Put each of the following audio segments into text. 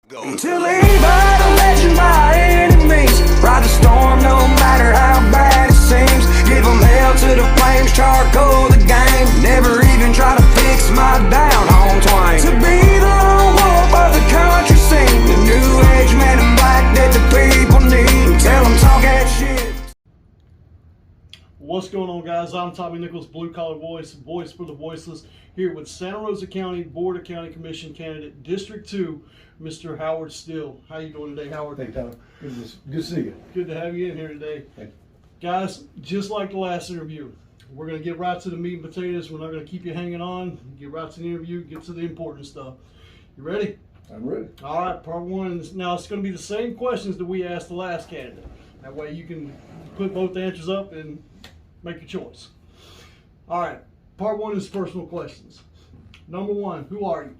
Go. To leave a legend by any means. Ride the storm no matter how bad it seems. Give them hell to the flames, charcoal the game. Never even try to fix my down home twain. To be the lone wolf of the country scene. The new age man in black that the people need. Tell them talk that shit. What's going on, guys? I'm Tommy Nichols, Blue Collar Voice, voice for the voiceless, here with Santa Rosa County Board of County Commission candidate, District 2, Mr. Howard Steele. How you doing today, Howard? Hey, Tom. Good to see you. Good to have you in here today. Thank you. Guys, just like the last interview, we're going to get right to the meat and potatoes. We're not going to keep you hanging on. Get right to the interview, get to the important stuff. You ready? I'm ready. All right, part one. Now, it's going to be the same questions that we asked the last candidate. That way you can put both answers up and make your choice. All right, part one is personal questions. Number one, who are you?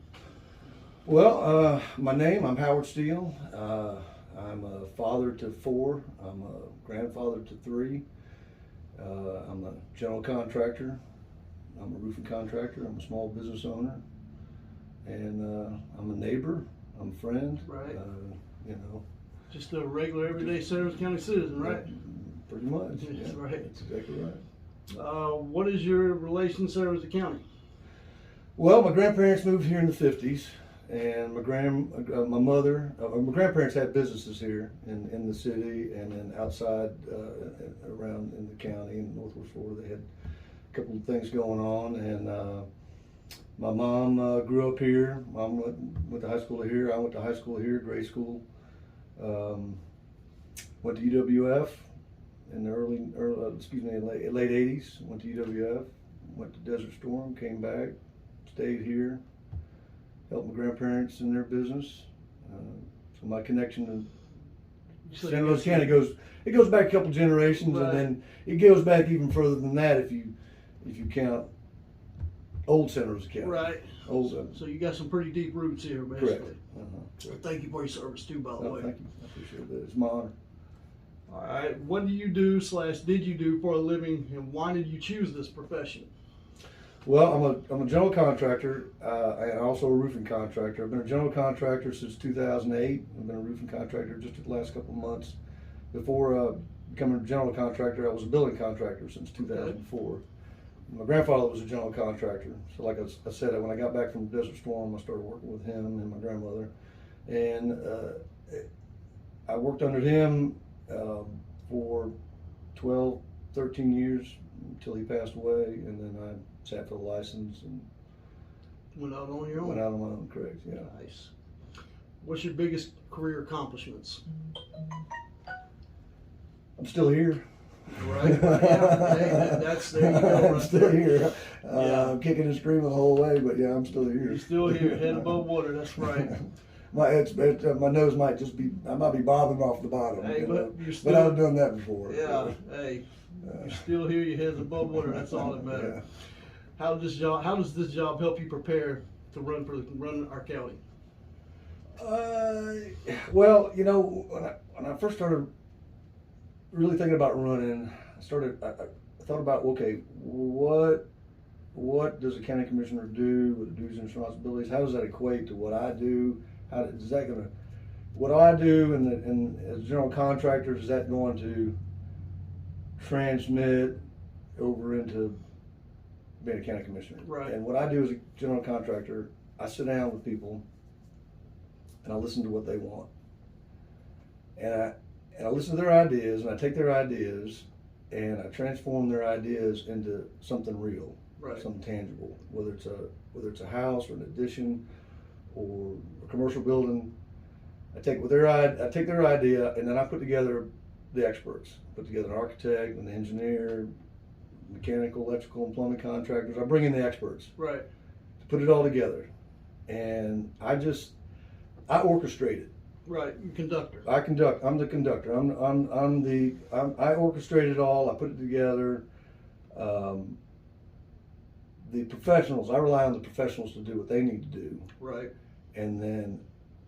Well, my name, I'm Howard Steele. I'm a father to 4. I'm a grandfather to 3. I'm a general contractor. I'm a roofing contractor. I'm a small business owner. And I'm a neighbor. I'm a friend. Right. You know. Just a regular, everyday Santa Rosa County citizen, right? Pretty much. That's Yeah, right. that's exactly right. What is your relation to Santa Rosa County? Well, my grandparents moved here in the 50s, and my grandparents had businesses here in the city and then outside around in the county in Northwest Florida. They had a couple of things going on, and my mom grew up here. Mom went to high school here. I went to high school here, grade school. Went to UWF in the late 80s. Went to UWF, went to Desert Storm, came back, stayed here, helped my grandparents in their business. So my connection to Santa Rosa County goes back a couple generations, right. And then it goes back even further than that if you count old Santa Rosa County. Right. Old. So you got some pretty deep roots here, basically. Correct. Well, thank you for your service too, by the way. Thank you. I appreciate that. It's my honor. All right. What do you do / did you do for a living, and why did you choose this profession? Well, I'm a general contractor and also a roofing contractor. I've been a general contractor since 2008. I've been a roofing contractor just the last couple of months. Before becoming a general contractor, I was a building contractor since 2004. My grandfather was a general contractor, so like I said, when I got back from Desert Storm, I started working with him and my grandmother, and I worked under him for 12, 13 years until he passed away, and then I sat for the license and Went out on your own. went out on my own. Correct. Yeah. Nice. What's your biggest career accomplishments? I'm still here. Right. Yeah. Hey, there you go. I'm Right still there. here. Yeah. I'm kicking and screaming the whole way, but yeah, I'm still here. You're still here, head above water. That's right. My nose might just be, I might be bobbing off the bottom. Hey, you but know? you're still. But I've done that before. Yeah. Hey, you're still here. Your head's above water. That's all that matters. Yeah. How does this job help you prepare to run our county? Well, you know, when I first started really thinking about running, I thought about, okay, what does a county commissioner do with the duties and responsibilities? How does that equate to what I do? What do I do and as a general contractor, is that going to transmit over into being a county commissioner? Right. And what I do as a general contractor, I sit down with people and I listen to what they want. And I listen to their ideas, and I take their ideas and I transform their ideas into something real, Right. something tangible. Whether it's a house or an addition or a commercial building, I take their idea, and then I put together the experts. Put together an architect, an engineer, mechanical, electrical, and plumbing contractors. I bring in the experts Right. to put it all together, and I orchestrate it. Right. Conductor. I'm the conductor. I orchestrate it all. I put it together. The professionals, I rely on the professionals to do what they need to do, Right. and then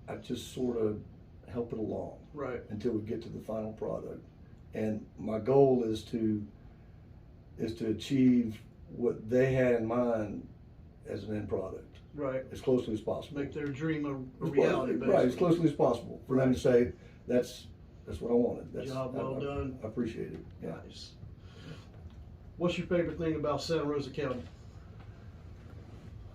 I just sort of help it along Right. until we get to the final product. And my goal is to achieve what they had in mind as an end product, Right. as closely as possible. Make their dream a As reality, close- basically. right, as closely as possible for them to say that's what I wanted. That's, Job well done. I appreciate it. Yeah. Nice. What's your favorite thing about Santa Rosa County?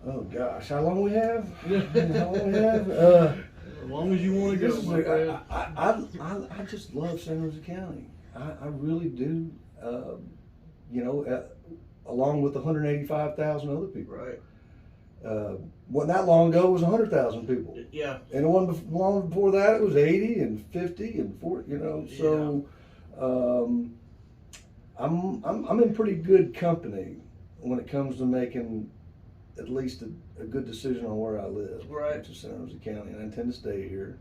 Oh gosh, how long we have? How long we have? As long as you want to go, my friend. I just love Santa Rosa County. I really do. You know, along with 185,000 other people. Right. Wasn't that long ago, it was 100,000 people. Yeah. And the one long before that, it was 80 and 50 and 40. You know, so I'm in pretty good company when it comes to making at least a good decision on where I live. Right. Which is Santa Rosa County, and I intend to stay here.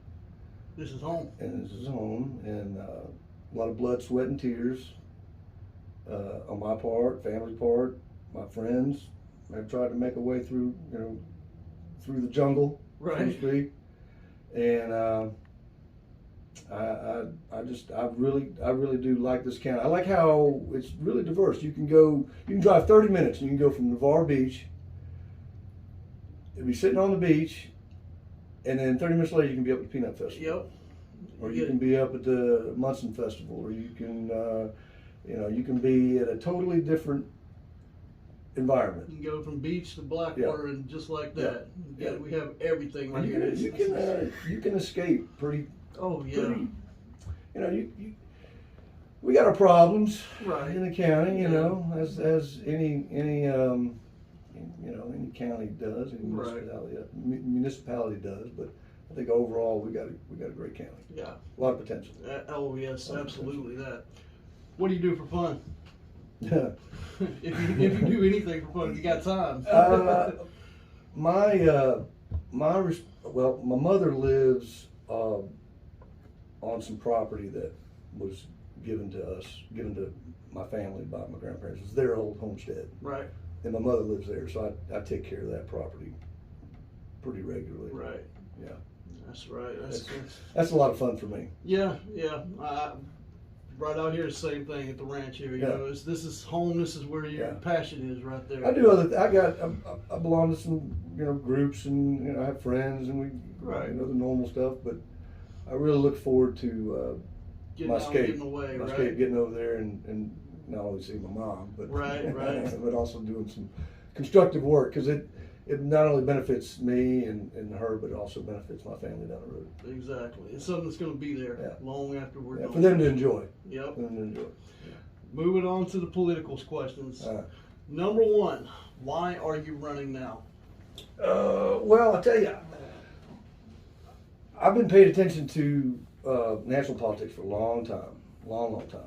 This is home. And this is home, and a lot of blood, sweat, and tears on my part, family part, my friends. I've tried to make a way through, you know, through the jungle, so to Right. speak. And I really do like this county. I like how it's really diverse. You can drive 30 minutes, and you can go from Navarre Beach. You'll be sitting on the beach, and then 30 minutes later you can be up at the Peanut Festival. Yep. Or you can be up at the Munson Festival, or you can, you know, you can be at a totally different environment. You can go from beach to Blackwater and just like that. Yeah. We have everything right You here. can escape pretty. Oh yeah. Pretty, you know, we got our problems Right. in the county, you Yeah. know, as any you know, any county does, any Right. municipality does, but I think overall we got a great county. Yeah. A lot of potential. Oh yes, absolutely that. What do you do for fun? Yeah. if you do anything for fun, you got time. My mother lives on some property that was given to my family by my grandparents. It's their old homestead, Right. and my mother lives there, so I take care of that property pretty regularly. Right. Yeah. That's right. That's a lot of fun for me. Yeah. Right out here, the same thing at the ranch here. You Yeah. know, this is home. This is where your Yeah. passion is, right there. I do I belong to some, you know, groups, and you know, I have friends, and we Right. you know, the normal stuff, but I really look forward to Getting my out, escape, getting away, my right? escape, getting over there and not only see my mom, but Right. but also doing some constructive work, because it not only benefits me and her, but it also benefits my family down the road. Exactly. It's something that's going to be there Yeah. long after we're Yeah, gone. for them to enjoy. Yep. For them to enjoy. Moving on to the political questions. Number one, why are you running now? Well, I tell you, I've been paying attention to national politics for a long time, long time,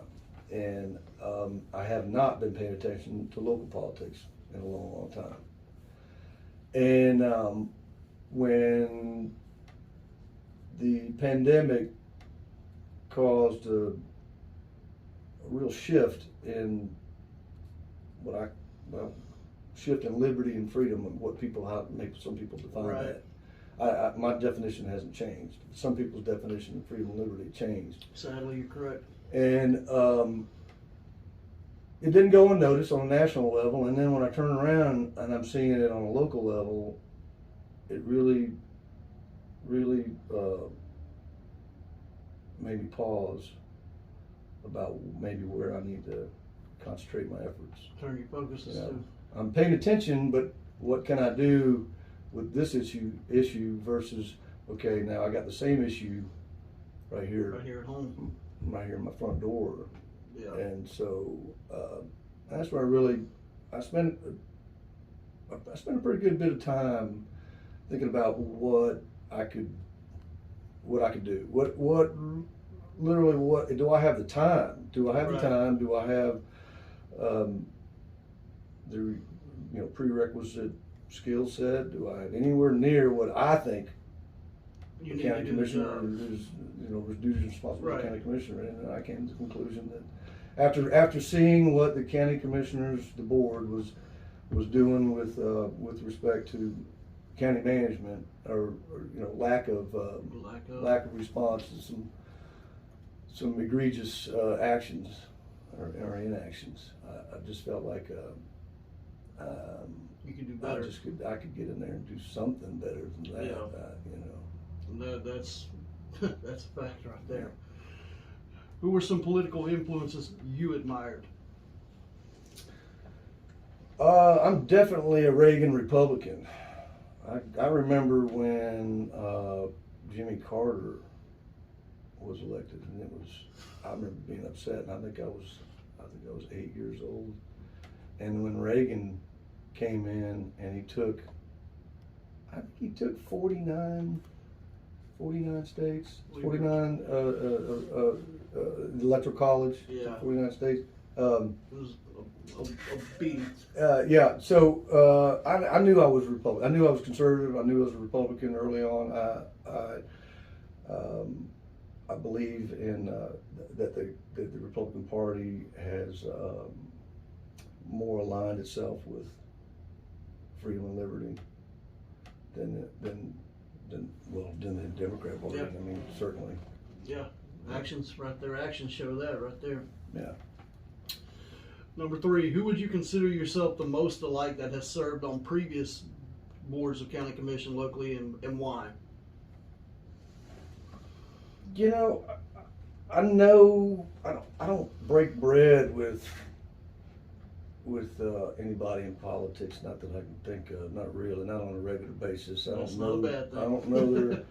and I have not been paying attention to local politics in a long time. And when the pandemic caused a real shift in shift in liberty and freedom, and how some people define Right. that. My definition hasn't changed. Some people's definition of freedom and liberty changed. Sadly, you're correct. And it didn't go unnoticed on a national level, and then when I turn around and I'm seeing it on a local level, it really made me pause about maybe where I need to concentrate my efforts. Turn your focuses Yeah. to. I'm paying attention, but what can I do with this issue versus, okay, now I got the same issue right here Right here at home. right here in my front door. Yeah. And so that's where I spent a pretty good bit of time thinking about what I could do. What do I have the time? Do I have Right. the time? Do I have the prerequisite skill set? Do I have anywhere near what I think You the need county to do the commissioner job. was duties and responsibility Right. of the county commissioner? And I came to the conclusion that after seeing what the county commissioners, the board was doing with respect to county management, or lack of response to some egregious actions or inactions, I just felt like you can do better. I could get in there and do something better than that. Yeah. You know. That's that's a fact right there. Who were some political influences you admired? I'm definitely a Reagan Republican. I remember when Jimmy Carter was elected, and I remember being upset, and I think I was 8 years old. And when Reagan came in and he took 49 states, 49 electoral college, Yeah. 49 states. It was a beat. Yeah, so I knew I was Republican. I knew I was conservative. I knew I was a Republican early on. I believe in that the Republican Party has more aligned itself with freedom and liberty than the Democrat Party. Yeah. I mean, certainly. Yeah, actions right there. Actions show that right there. Yeah. Number 3, who would you consider yourself the most alike that has served on previous boards of county commission locally, and why? You know, I know I don't break bread with anybody in politics. Not that I can think of. Not really. Not on a regular basis. That's not a bad thing. I don't know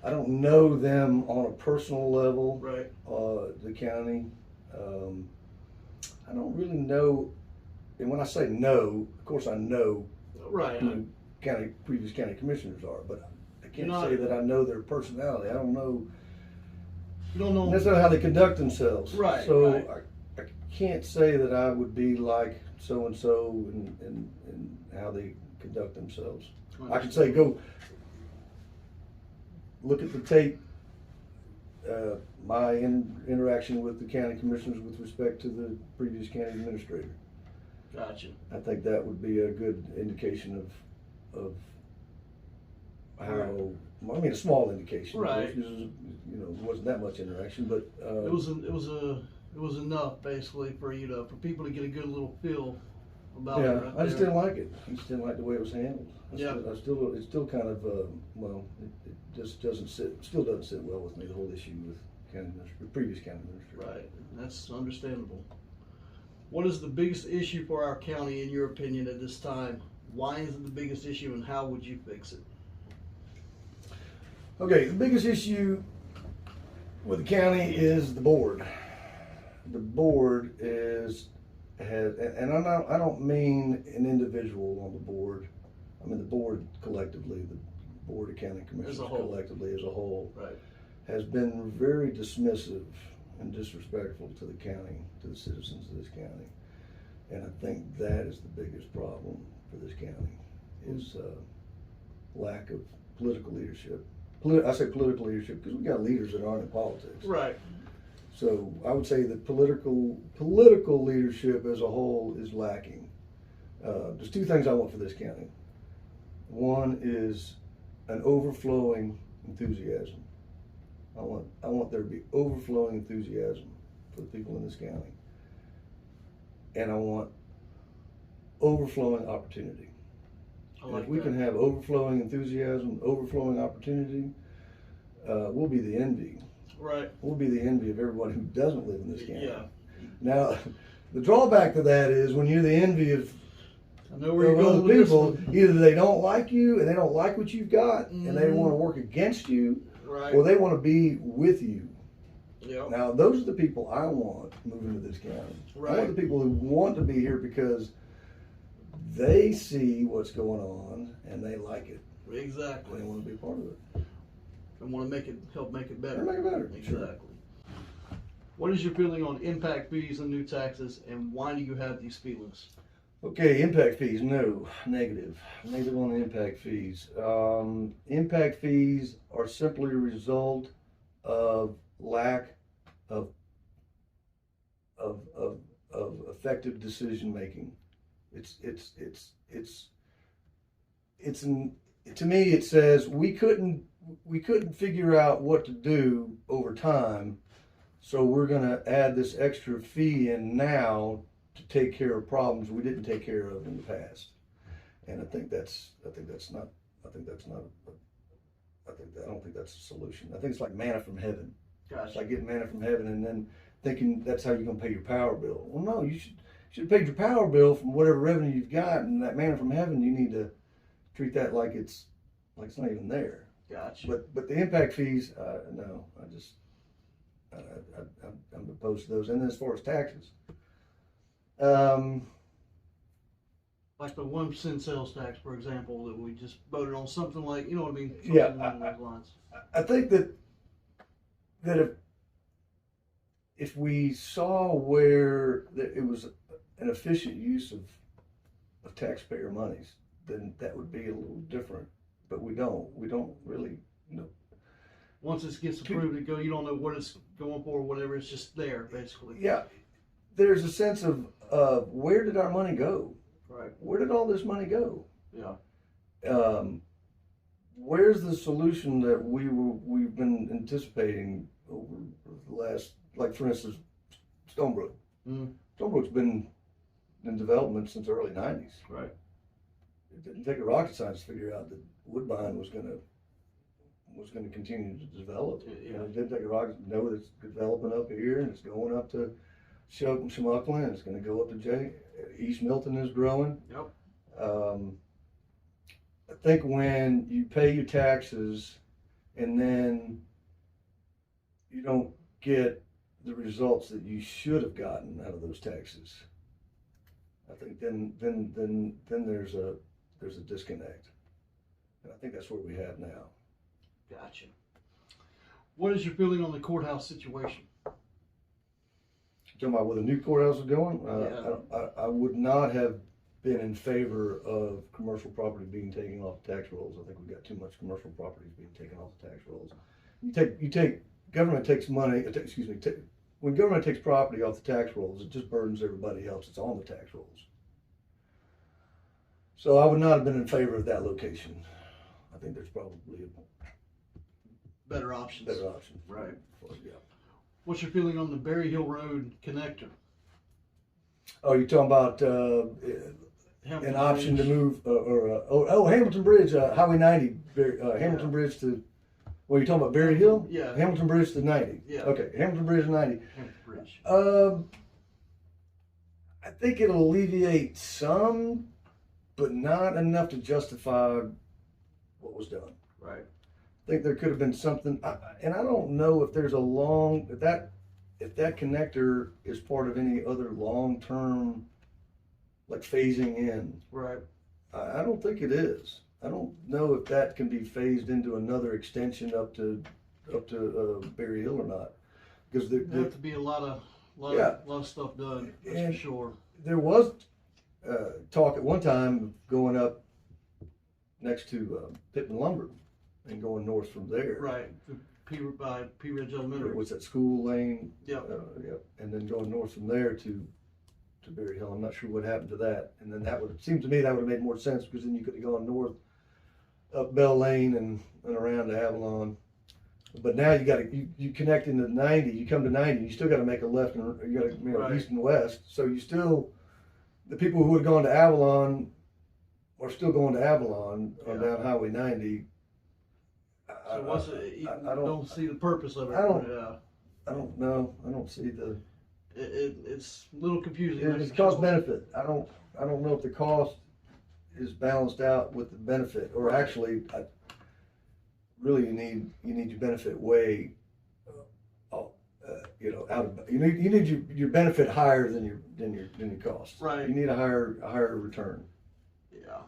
I don't know them on a personal level. Right. The county. I don't really know, and when I say know, of course I know Right. who previous county commissioners are, but I can't You're not- say that I know their personality. I don't know You don't know. necessarily how they conduct themselves. Right, So right. I can't say that I would be like so and so in how they conduct themselves. I can say go look at the tape. My interaction with the county commissioners with respect to the previous county administrator. Gotcha. I think that would be a good indication of how. Right. I mean, a small indication. Right. Because, you know, there wasn't that much interaction, but It was enough basically for people to get a good little feel about it. yeah, Right I just there. didn't like it. I just didn't like the way it was handled. Yeah. It's still kind of it just still doesn't sit well with me, the whole issue with previous county administrator. Right. That's understandable. What is the biggest issue for our county in your opinion at this time? Why is it the biggest issue, and how would you fix it? Okay, the biggest issue with the county is the board. The board has, and I don't mean an individual on the board. I mean the board collectively, the board of county commissioners As a whole. collectively as a whole, Right. has been very dismissive and disrespectful to the county, to the citizens of this county. And I think that is the biggest problem for this county, is lack of political leadership. I say political leadership because we got leaders that aren't in politics. Right. So I would say that political leadership as a whole is lacking. There's two things I want for this county. One is an overflowing enthusiasm. I want there to be overflowing enthusiasm for the people in this county. And I want overflowing opportunity. I like If we that. can have overflowing enthusiasm, overflowing opportunity, we'll be the envy. Right. We'll be the envy of everyone who doesn't live in this county. Yeah. Now, the drawback to that is when you're the envy of I know where you're going other with this people, one. either they don't like you and they don't like what you've got and they Mhm. want to work against you, Right. or they want to be with you. Yep. Now, those are the people I want moving to this county. I Right. want the people who want to be here because they see what's going on and they like it. Exactly. They want to be a part of it. And want to help make it better. Make it better. Exactly. Sure. What is your feeling on impact fees and new taxes, and why do you have these feelings? Okay, impact fees, no, negative. Negative on the impact fees. Impact fees are simply a result of lack of effective decision making. To me, it says we couldn't figure out what to do over time, so we're gonna add this extra fee in now to take care of problems we didn't take care of in the past. And I think that's not, I don't think that's a solution. I think it's like manna from heaven. Gotcha. It's like getting manna from heaven and then thinking that's how you're gonna pay your power bill. Well, no, you should have paid your power bill from whatever revenue you've got, and that manna from heaven, you need to treat that like it's not even there. Gotcha. But the impact fees, no, I'm opposed to those. And then as far as taxes, Like the 1% sales tax, for example, that we just voted on, something like, you know what I mean? Something Yeah, along those lines. I think that if we saw where that it was an efficient use of taxpayer monies, then that would be a little different. But we don't really know. Once this gets approved, you don't know what it's going for or whatever. It's just there, basically. Yeah, there's a sense of where did our money go? Right. Where did all this money go? Yeah. Where's the solution that we've been anticipating over the last, like for instance, Stonebrook. Stonebrook's been in development since the early '90s. Right. It didn't take a rocket science to figure out that Woodbine was going to continue to develop. Yeah. And it didn't take a rocket to know that it's developing up here and it's going up to smuggling, and it's going to go up to East Milton is growing. Yep. I think when you pay your taxes and then you don't get the results that you should have gotten out of those taxes, I think then there's a disconnect. And I think that's what we have now. Gotcha. What is your feeling on the courthouse situation? Talking about where the new courthouse is going, Yeah. I would not have been in favor of commercial property being taken off the tax rolls. I think we've got too much commercial properties being taken off the tax rolls. Government takes money, when government takes property off the tax rolls, it just burdens everybody else. It's on the tax rolls. So I would not have been in favor of that location. I think there's probably Better options. better option. Right. Yeah. What's your feeling on the Berry Hill Road connector? Oh, you're talking about Hamilton an option Bridge. to move, Hamilton Bridge, Highway 90, Hamilton Bridge to, well, you're talking about Berry Hill? Yeah. Hamilton Bridge to 90. Yeah. Okay, Hamilton Bridge to 90. Hamilton Bridge. I think it'll alleviate some, but not enough to justify what was done. Right. I think there could have been something, and I don't know if there's if that connector is part of any other long-term, like phasing in. Right. I don't think it is. I don't know if that can be phased into another extension up to Berry Hill or not, because There have to be a lot of stuff done. That's for sure. There was talk at one time going up next to Pittman Lumber and going north from there. Right. By P Ridge Elementary. What's that, School Lane? Yep. Yep. And then going north from there to Berry Hill. I'm not sure what happened to that. And then that would seem to me that would have made more sense, because then you could have gone north up Bell Lane and around to Avalon. But now you connect into 90. You come to 90. You still got to make a left, and you got to Right. east and west. So you still, the people who would have gone to Avalon are still going to Avalon on down Highway 90. So what's it? You I don't see the purpose of it. I don't- Yeah. I don't know. I don't see the. It's a little confusing. It's cost benefit. I don't know if the cost is balanced out with the benefit, or actually, really you need your benefit way, out of, you need your benefit higher than your cost. Right. You need a higher return. Yeah.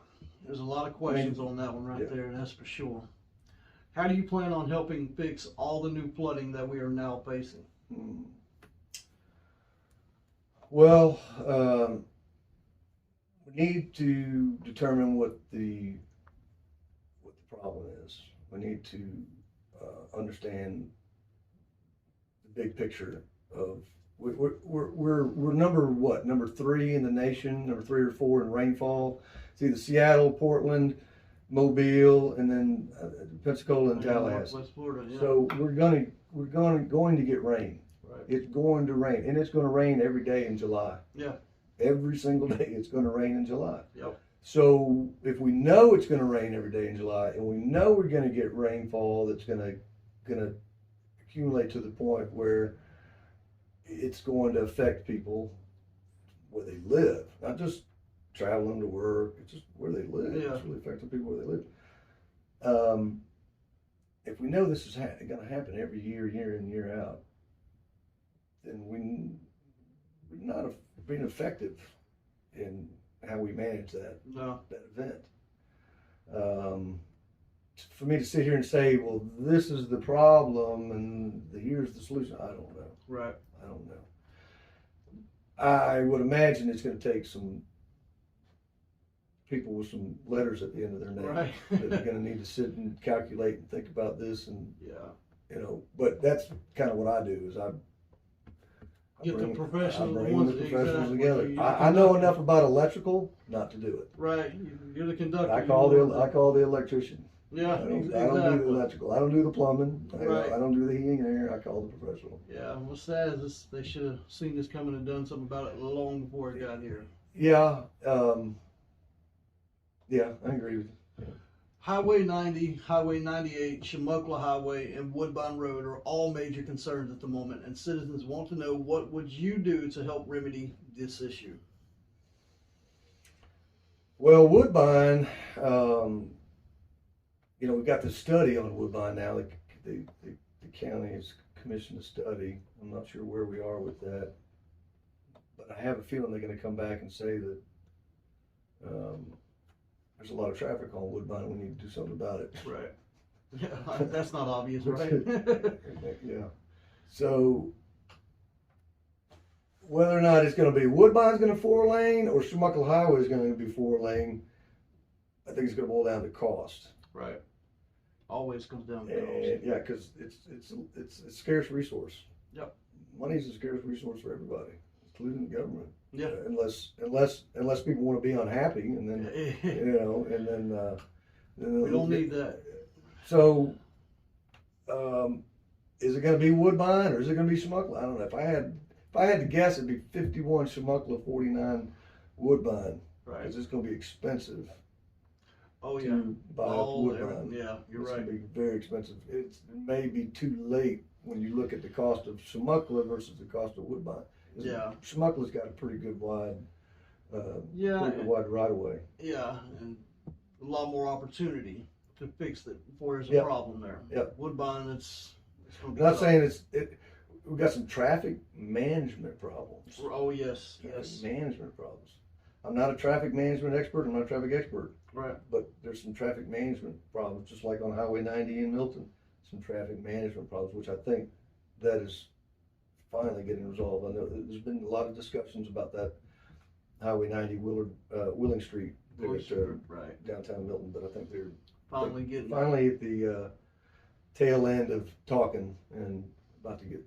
There's a lot of questions on that one right Yeah. there, that's for sure. How do you plan on helping fix all the new flooding that we are now facing? Well, we need to determine what the problem is. We need to understand the big picture of we're number 3 in the nation, number 3 or 4 in rainfall. It's either Seattle, Portland, Mobile, and then Pensacola and Tallahassee. West Florida, yeah. So we're going to get rain. Right. It's going to rain, and it's going to rain every day in July. Yeah. Every single day it's going to rain in July. Yep. So if we know it's going to rain every day in July, and we know we're going to get rainfall that's going to accumulate to the point where it's going to affect people where they live, not just traveling to work, it's just where they live. Yeah. It's really affecting people where they live. If we know this is going to happen every year, year in, year out, then we're not being effective in how we manage that event. For me to sit here and say, well, this is the problem and here's the solution, I don't know. Right. I don't know. I would imagine it's going to take some people with some letters at the end of their name Right. that are going to need to sit and calculate and think about this, and Yeah. But that's kind of what I do is I Get the bring professionals the professionals together. You I know enough about electrical not to do it. Right. You're the conductor. I call the electrician. Yeah, I don't do exactly. the electrical. I don't do the plumbing. Right. I don't do the heating and air. I call the professional. Yeah, what's sad is this, they should have seen this coming and done something about it long before it got here. Yeah. Yeah, I agree with you. Highway 90, Highway 98, Chumuckla Highway, and Woodbine Road are all major concerns at the moment, and citizens want to know what would you do to help remedy this issue? Well, Woodbine, we've got this study on Woodbine now. The county has commissioned a study. I'm not sure where we are with that, but I have a feeling they're going to come back and say that there's a lot of traffic on Woodbine. We need to do something about it. Right. Yeah, that's not obvious, right? Yeah. So whether or not it's going to be Woodbine's going to 4-lane or Chumuckla Highway is going to be 4-lane, I think it's going to boil down to cost. Right. Always comes down to cost. Yeah, because it's a scarce resource. Yep. Money's a scarce resource for everybody, including the government. Yeah. Unless people want to be unhappy, and then We don't need that. So, is it going to be Woodbine or is it going to be Chumuckla? I don't know. If I had to guess, it'd be 51 Chumuckla, 49 Woodbine. Right. Because it's going to be expensive. Oh yeah. To buy Woodbine. Yeah, you're It's right. going to be very expensive. It may be too late when you look at the cost of Chumuckla versus the cost of Woodbine. Yeah. Chumuckla's got a pretty good wide Yeah. wide right of way. Yeah, and a lot more opportunity to fix it before there's a Yep. problem there. Yep. Woodbine, it's going to I'm be not saying we've got some traffic management problems. Oh yes, Traffic yes. management problems. I'm not a traffic management expert. I'm not a traffic expert. Right. But there's some traffic management problems, just like on Highway 90 in Milton. Some traffic management problems, which I think that is finally getting resolved. I know there's been a lot of discussions about that Highway 90 Willing Street there at, right. downtown Milton, but I think they're Finally getting. finally at the tail end of talking and about to get.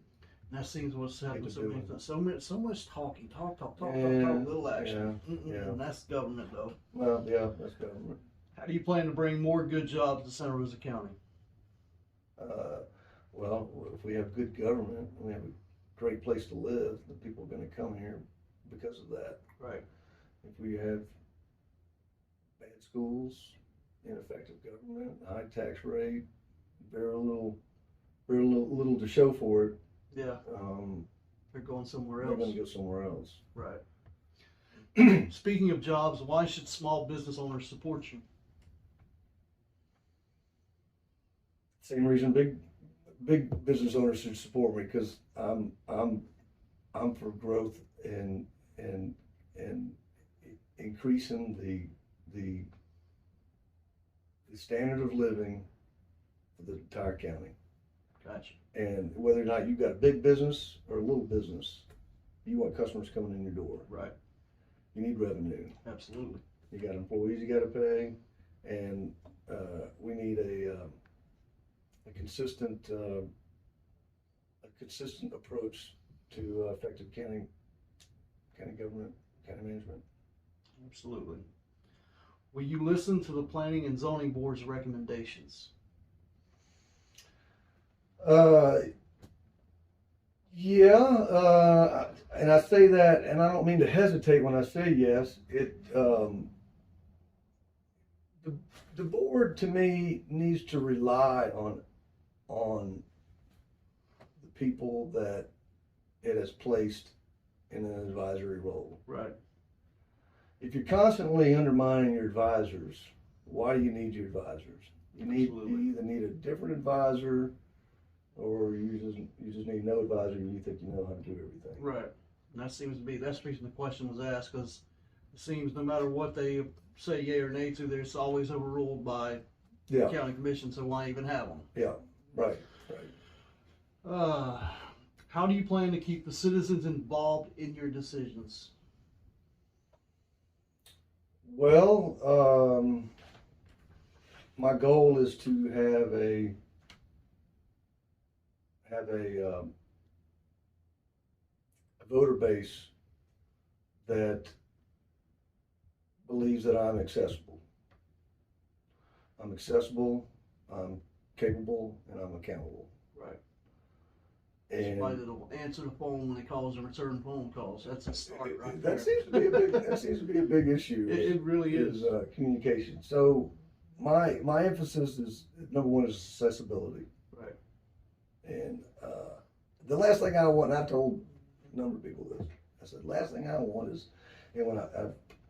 That seems what's happening. to So do many it. things. So much talking, talk, Yeah, little action. yeah. And that's government though. Well, yeah, that's government. How do you plan to bring more good jobs to Santa Rosa County? Well, if we have good government, we have a great place to live, the people are going to come here because of that. Right. If we have bad schools, ineffective government, high tax rate, very little to show for it, Yeah. They're going somewhere they're else. going to go somewhere else. Right. Speaking of jobs, why should small business owners support you? Same reason big business owners should support me, because I'm for growth and increasing the standard of living for the entire county. Gotcha. And whether or not you've got a big business or a little business, you want customers coming in your door. Right. You need revenue. Absolutely. You got employees you got to pay, and we need a consistent approach to effective county government, county management. Absolutely. Will you listen to the Planning and Zoning Board's recommendations? And I say that, and I don't mean to hesitate when I say yes. The board to me needs to rely on the people that it has placed in an advisory role. Right. If you're constantly undermining your advisors, why do you need your advisors? You either need a different advisor, or you just need no advisor and you think you know how to do everything. Right. And that's the reason the question was asked, because it seems no matter what they say yay or nay to, there's always overruled by the county commission, so why even have them? Yeah, right. How do you plan to keep the citizens involved in your decisions? Well, my goal is to have a voter base that believes that I'm accessible. I'm accessible, I'm capable, and I'm accountable. Right. And Somebody that'll answer the phone when they calls and return phone calls. That's a start right that there. seems to be a big issue. It really is. Communication. So my emphasis is, number one, is accessibility. Right. And the last thing I want, and I told a number of people this, I said, last thing I want is, and when I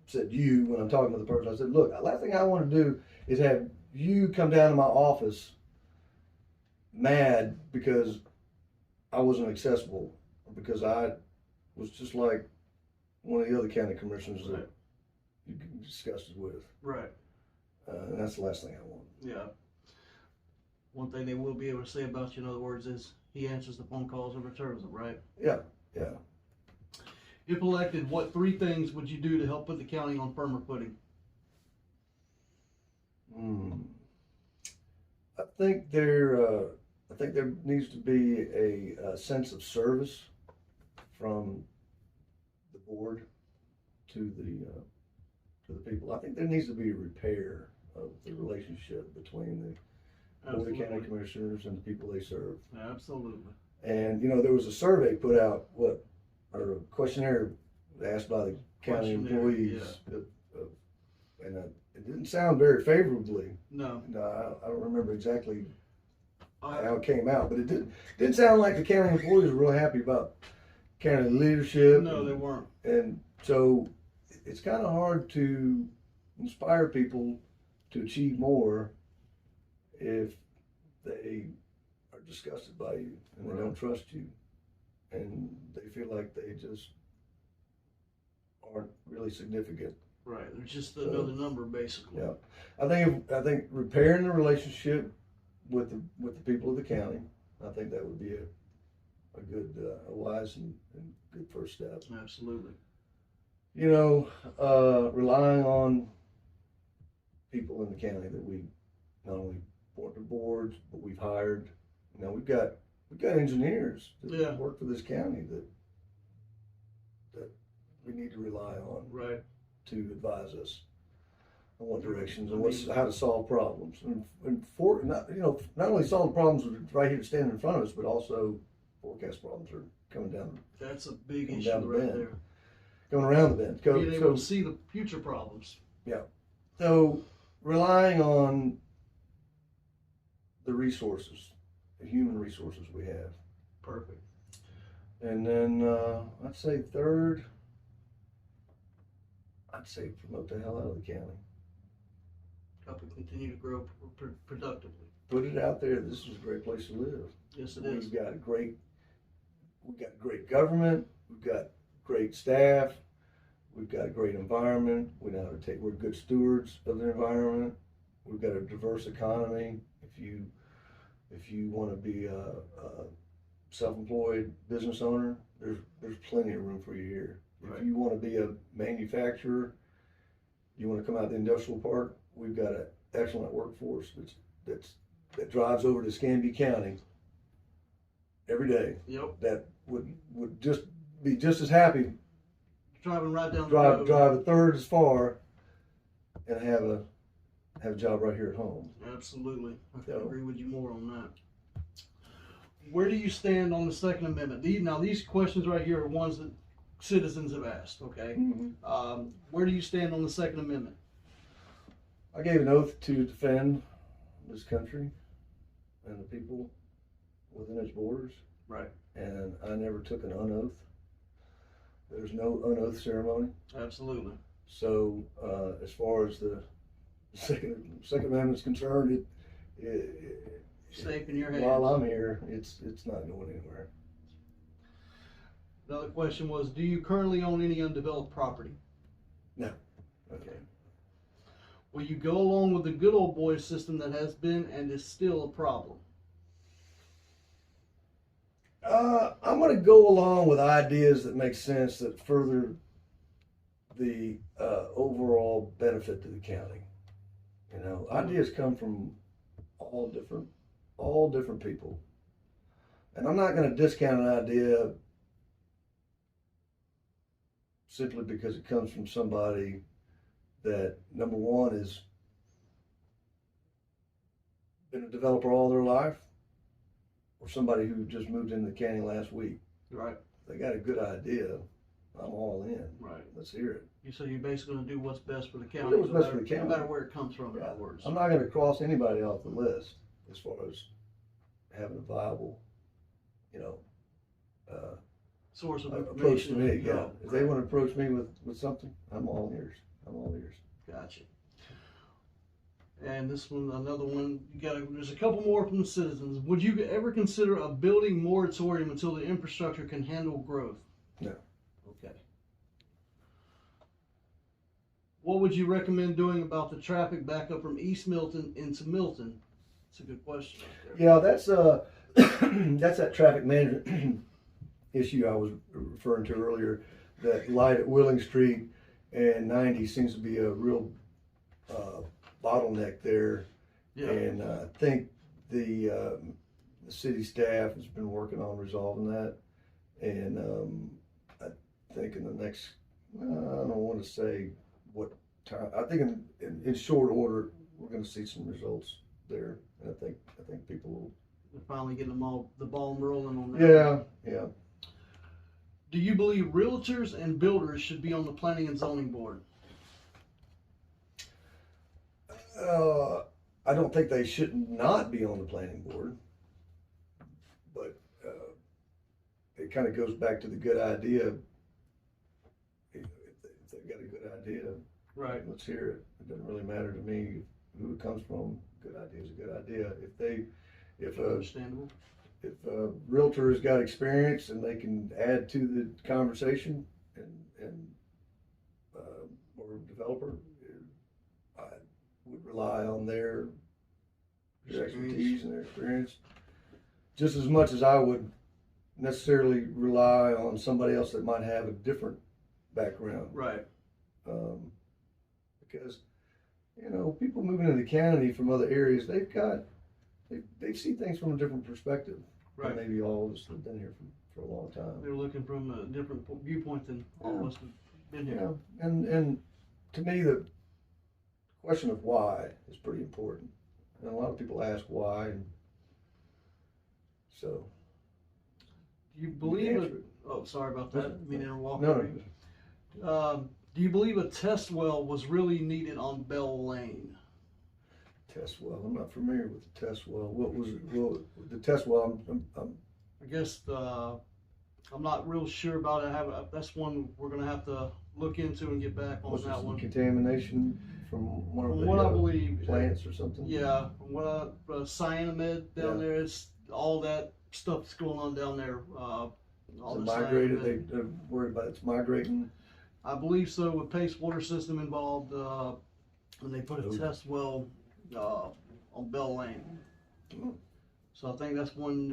said you, when I'm talking to the person, I said, look, last thing I want to do is have you come down to my office mad because I wasn't accessible, or because I was just like one of the other county commissioners that you discussed it with. Right. And that's the last thing I want. Yeah. One thing they will be able to say about you, in other words, is he answers the phone calls and returns them, right? Yeah. If elected, what 3 things would you do to help put the county on firmer footing? I think there needs to be a sense of service from the board to the people. I think there needs to be a repair of the relationship between the Board of County Commissioners and the people they serve. Absolutely. And there was a survey put out, or a questionnaire asked by the county employees, and it didn't sound very favorably. No. I don't remember exactly how it came out, but it didn't sound like the county employees were real happy about county leadership. No, they weren't. And so it's kind of hard to inspire people to achieve more if they are disgusted by you and they don't trust you, and they feel like they just aren't really significant. Right, they're just another number, basically. Yeah, I think repairing the relationship with the people of the county, I think that would be a good, a wise and good first step. Absolutely. Relying on people in the county that we not only appoint to boards, but we've hired. We've got engineers that work for this county that we need to rely on. Right. To advise us on what directions and how to solve problems, and not only solve problems right here standing in front of us, but also forecast problems are coming down. That's a big issue right there. Going around the bend. Being able to see the future problems. Yeah. So relying on the resources, the human resources we have. Perfect. And then I'd say third, promote the hell out of the county. Help it continue to grow productively. Put it out there. This is a great place to live. Yes, it is. We've got great government. We've got great staff. We've got a great environment. We know how to we're good stewards of the environment. We've got a diverse economy. If you want to be a self-employed business owner, there's plenty of room for you here. Right. If you want to be a manufacturer, you want to come out to the industrial park, we've got an excellent workforce that drives over to Scambie County every day. Yep. That would just be just as happy driving right down the road. Drive a third as far and have a job right here at home. Absolutely. I can agree with you more on that. Where do you stand on the Second Amendment? These questions right here are ones that citizens have asked, okay? Mm-hmm. Where do you stand on the Second Amendment? I gave an oath to defend this country and the people within its borders. Right. And I never took an unoath. There's no unoath ceremony. Absolutely. So as far as the Second Amendment is concerned, it safe in your hands. While I'm here, it's not going anywhere. Another question was, do you currently own any undeveloped property? No. Okay. Will you go along with the good old boy system that has been and is still a problem? I'm going to go along with ideas that make sense, that further the overall benefit to the county. You know, ideas come from all different people, and I'm not going to discount an idea simply because it comes from somebody that, number one, is been a developer all their life, or somebody who just moved into the county last week. Right. They got a good idea. I'm all in. Right. Let's hear it. You say you're basically going to do what's best for the county. Do what's best for the county. No matter where it comes from, in other words. I'm not going to cross anybody off the list as far as having a viable, source of approach to information. me. Yeah. If they want to approach me with something, I'm all ears. Gotcha. And this one, another one, there's a couple more from the citizens. Would you ever consider a building moratorium until the infrastructure can handle growth? No. Okay. What would you recommend doing about the traffic backup from East Milton into Milton? It's a good question right there. Yeah, that's that's that traffic management issue I was referring to earlier. That light at Willing Street and 90 seems to be a real bottleneck there. Yeah. And I think the city staff has been working on resolving that. And I think in the next, I don't want to say what time. I think in short order we're going to see some results there. And I think people will. We're finally getting the ball rolling on that. Yeah. Do you believe realtors and builders should be on the planning and zoning board? I don't think they should not be on the planning board, but it kind of goes back to the good idea. If they've got a good idea, right? Let's hear it. It doesn't really matter to me who it comes from. Good idea is a good idea. Understandable. If a realtor has got experience and they can add to the conversation, or developer, I would rely on their expertise and their experience just as much as I would necessarily rely on somebody else that might have a different background. Right. Because people moving into the county from other areas, they see things from a different perspective. Right. And maybe all of us have been here for a long time. They're looking from a different viewpoint than all of us have been here. Yeah. And to me, the question of why is pretty important. And a lot of people ask why, and so. Do you believe it? Oh, sorry about that. I mean, walk. No. Do you believe a test well was really needed on Bell Lane? Test well. I'm not familiar with the test well. What was it? Well, the test well. I guess I'm not real sure about it. That's one we're going to have to look into and get back on that one. Contamination from one of the I believe, plants or something. Yeah, from what cyanamide down there. It's all that stuff that's going on down there. All the migrated. They're worried about it's migrating. I believe so, with Pace Water System involved, when they put a test well on Bell Lane. So I think that's one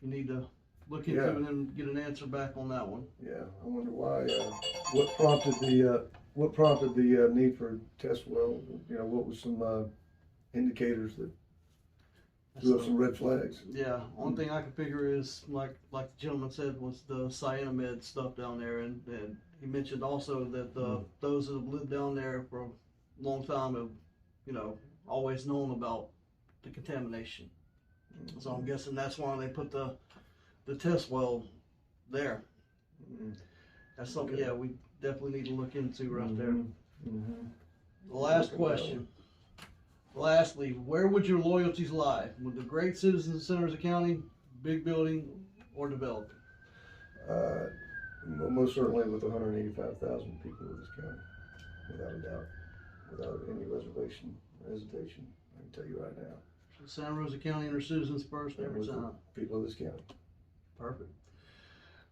you need to look into and then get an answer back on that one. Yeah, I wonder why. What prompted the need for a test well? What was some indicators that threw up some red flags? Yeah, one thing I can figure is like the gentleman said was the cyanamide stuff down there, and he mentioned also that those that have lived down there for a long time have, always known about the contamination. So I'm guessing that's why they put the test well there. That's something, we definitely need to look into right there. The last question. Lastly, where would your loyalties lie? With the great citizens of Santa Rosa County, big building, or developing? Most certainly with 185,000 people in this county, without a doubt, without any reservation, hesitation. I can tell you right now. Santa Rosa County and her citizens first every With the time. people of this county. Perfect.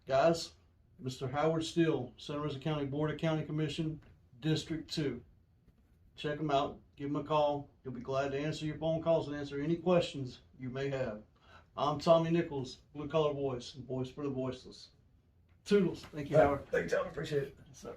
Guys, Mr. Howard Steele, Santa Rosa County Board of County Commission, District 2. Check him out. Give him a call. He'll be glad to answer your phone calls and answer any questions you may have. I'm Tommy Nichols, Blue Collar Voice, voice for the voiceless. Toodles. Thank you, Howard. Thanks, Tom. Appreciate it. Yes, sir.